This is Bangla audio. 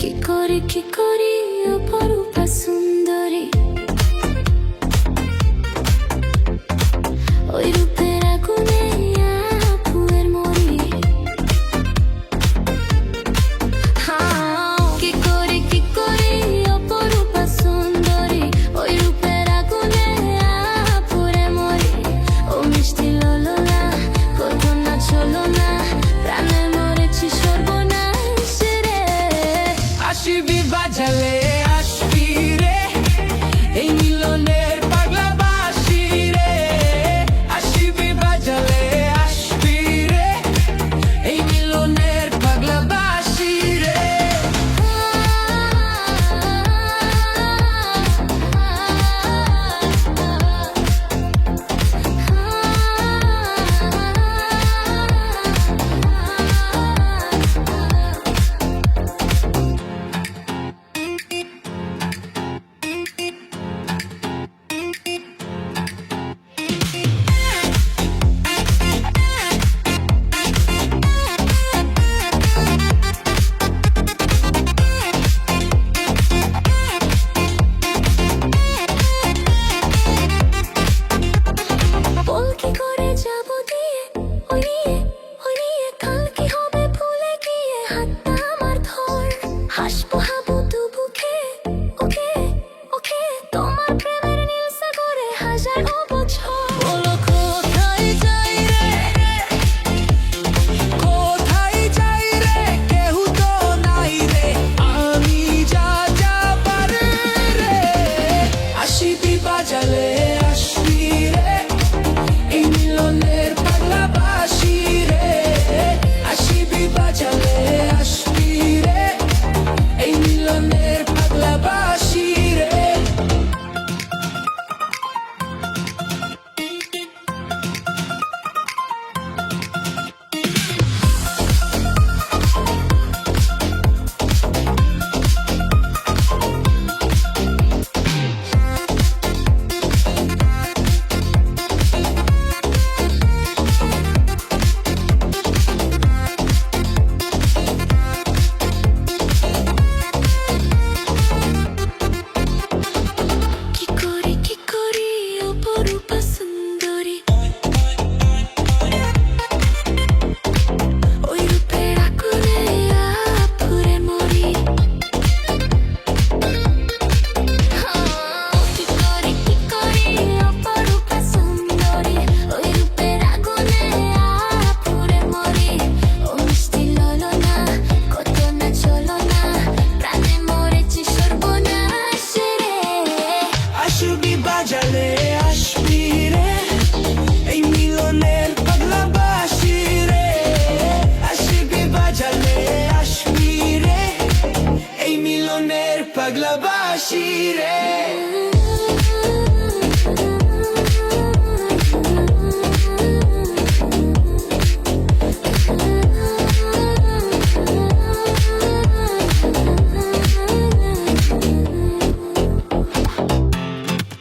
কি করি অপরূপা সুন্দরী, ওই রূপের আগুনে আপুয়ের মরি। কি করি অপরূপা সুন্দরী, ওই রূপের আগুনে আপুরে মরি। ও মিষ্টি ললনা, কত না চলো না, প্রাণে মরেছি সর্বনাশ রে। আসবি বাজালে আসবি রে, এই মিলনের পাগলা বাঁশি রে। আসবি বাজালে আসবি রে, এই মিলনের পাগলা বাঁশি রে। হাসবো হাবু তু বুকে, ওকে ওকে, তোমার প্রেমের নীল সাগরে হাজার বছর। বলো কোথায় যাই রে, কোথায় যাই রে, কেউ তো নাই রে, আমি যা যাবার রে। আসবি বাজালে আসবি রে, এই মিলনের পাগলা বাঁশি রে। আসবি বাজালে আসবি রে, এই মিলনের পাগলা বাঁশি রে। কি করি অপরূপা সুন্দরী, ওই রূপের আগুনে আপুরে মরি। কি করি অপরূপা সুন্দরী, ওই রূপের আগুনে আপুরে মরি। ও মিষ্টি ললনা, কত না চলো না, প্রাণে মরেছি সর্বনাশ রে। আসবি বাজালে আসবি রে, এই মিলনের পাগলা বাঁশি রে। আসবি বাজালে আসবি রে, এই মিলনের পাগলা বাঁশি রে।